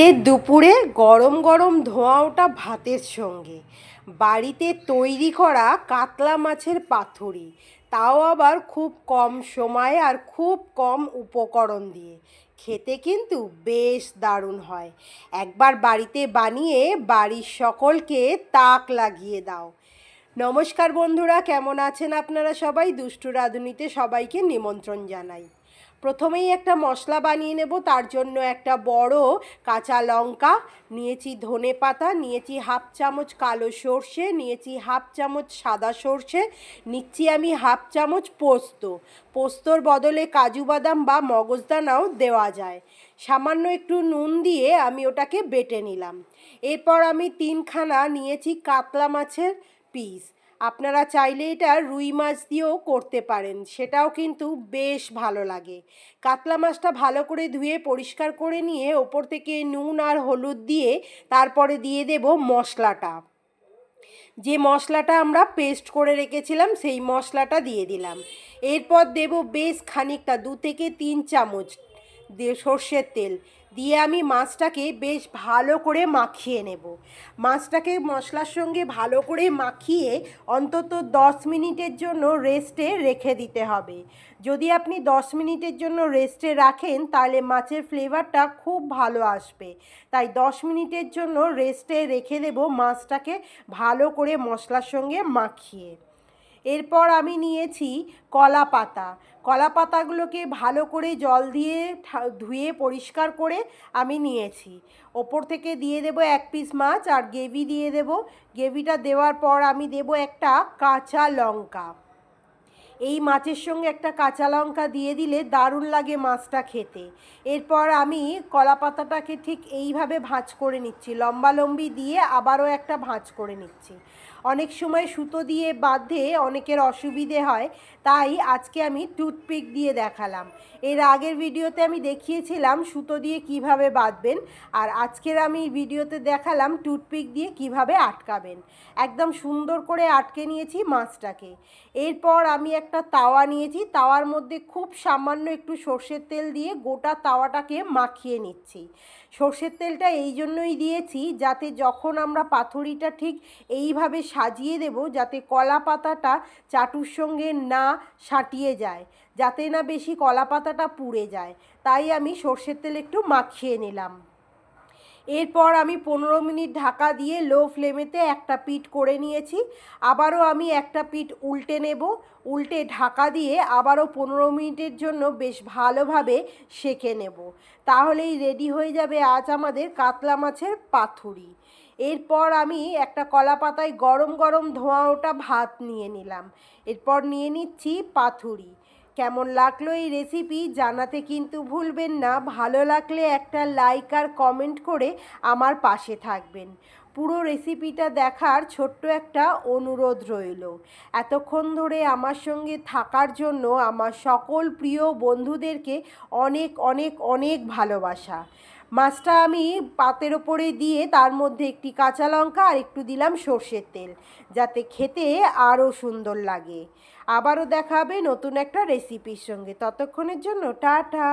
শীতের দুপুরে গরম গরম ধোঁয়া ওঠা ভাতের সঙ্গে বাড়িতে তৈরি করা কাতলা মাছের পাতুরি, তাও আবার খুব কম সময়ে আর খুব কম উপকরণ দিয়ে খেতে কিন্তু বেশ দারুণ হয়। একবার বাড়িতে বানিয়ে বাড়ির সকলকে তাক লাগিয়ে দাও। নমস্কার বন্ধুরা, কেমন আছেন আপনারা সবাই? দুষ্টু রাঁধুনিতে সবাইকে নিমন্ত্রণ জানাই। প্রথমেই একটা মশলা বানিয়ে নেব। তার জন্য একটা বড় কাঁচা লঙ্কা নিয়েছি, ধনে পাতা নিয়েছি, হাফ চামচ কালো সর্ষে নিয়েছি, হাফ চামচ সাদা সর্ষে নিচ্ছি, আমি হাফ চামচ পোস্তর বদলে কাজু বাদাম বা মগজদানাও দেওয়া যায়। সামান্য একটু নুন দিয়ে আমি ওটাকে বেটে নিলাম। এরপর আমি তিনখানা নিয়েছি কাতলা মাছের পিস। আপনারা চাইলে এটা রুই মাছ দিয়েও করতে পারেন, সেটাও কিন্তু বেশ ভালো লাগে। কাতলা মাছটা ভালো করে ধুয়ে পরিষ্কার করে নিয়ে ওপর থেকে নুন আর হলুদ দিয়ে তারপরে দিয়ে দেব মশলাটা। যে মশলাটা আমরা পেস্ট করে রেখেছিলাম সেই মশলাটা দিয়ে দিলাম। এরপর দেব বেশ খানিকটা 2 থেকে 3 চামচ সর্ষের তেল দিয়ে আমি মাছটাকে বেশ ভালো করে মাখিয়ে নেব। মাছটাকে মশলার সঙ্গে ভালো করে মাখিয়ে অন্তত 10 মিনিটের জন্য রেস্টে রেখে দিতে হবে। যদি আপনি 10 মিনিটের জন্য রেস্টে রাখেন তাহলে মাছের ফ্লেভারটা খুব ভালো আসবে। তাই 10 মিনিটের জন্য রেস্টে রেখে দেব মাছটাকে ভালো করে মশলার সঙ্গে মাখিয়ে। এরপর আমি নিয়েছি কলা পাতা। কলা পাতাগুলোকে ভালো করে জল দিয়ে ধুয়ে পরিষ্কার করে আমি নিয়েছি। ওপর থেকে দিয়ে দেব 1 পিস মাছ আর গ্রেভি দিয়ে দেব। গ্রেভিটা দেওয়ার পর আমি দেব একটা কাঁচা লঙ্কা। এই মাছের সঙ্গে একটা কাঁচা লঙ্কা দিয়ে দিলে দারুণ লাগে মাছটা খেতে। এরপর আমি কলা পাতাটাকে ঠিক এইভাবে ভাঁজ করে নিচ্ছি, লম্বালম্বি দিয়ে আবারও একটা ভাঁজ করে নিচ্ছি। অনেক সময় সুতো দিয়ে বাঁধে অনেকের অসুবিধে হয়, তাই আজকে আমি টুথপিক দিয়ে দেখালাম। এর আগের ভিডিওতে আমি দেখিয়েছিলাম সুতো দিয়ে কিভাবে বাঁধবেন, আর আজকের আমি ভিডিওতে দেখালাম টুথপিক দিয়ে কিভাবে আটকাবেন। একদম সুন্দর করে আটকে নিয়েছি মাছটাকে। এরপর আমি একটা তাওয়া নিয়েছি, তাওয়ার মধ্যে খুব সামান্য একটু সর্ষের তেল দিয়ে গোটা তাওয়াটাকে মাখিয়ে নিচ্ছি। সর্ষের তেলটা এই জন্যই দিয়েছি যাতে যখন আমরা পাতুরিটা ঠিক এইভাবে সাজিয়ে দেব যাতে কলা পাতাটা চাটুর সঙ্গে না সাঁটিয়ে যায়, যাতে না বেশি কলা পাতাটা পুড়ে যায়, তাই আমি সর্ষের তেল একটু মাখিয়ে নিলাম। এরপর আমি 15 মিনিট ঢাকা দিয়ে লো ফ্লেমেতে একটা পিঠ করে নিয়েছি। আবারও আমি একটা পিঠ উল্টে নেব, উল্টে ঢাকা দিয়ে আবারও 15 মিনিটের জন্য বেশ ভালোভাবে সেঁকে নেব। তাহলেই রেডি হয়ে যাবে আজ আমাদের কাতলা মাছের পাতুরি। এরপর আমি একটা কলা পাতায় গরম গরম ধোঁয়া ওঠা ভাত নিয়ে নিলাম। এরপর নিয়ে নিচ্ছি পাতুরি। কেমন লাগলো এই রেসিপি জানাতে কিন্তু ভুলবেন না। ভালো লাগলে একটা লাইক আর কমেন্ট করে আমার পাশে থাকবেন। পুরো রেসিপিটা দেখার ছোট্ট একটা অনুরোধ রইল। এতক্ষণ ধরে আমার সঙ্গে থাকার জন্য আমার সকল প্রিয় বন্ধুদেরকে অনেক অনেক অনেক ভালোবাসা। মাছটা আমি পাতের ওপরে দিয়ে তার মধ্যে একটি কাঁচা লঙ্কা আর একটু দিলাম সর্ষের তেল, যাতে খেতে আরও সুন্দর লাগে। আবারও দেখা হবে নতুন একটা রেসিপির সঙ্গে। ততক্ষণের জন্য টাটা।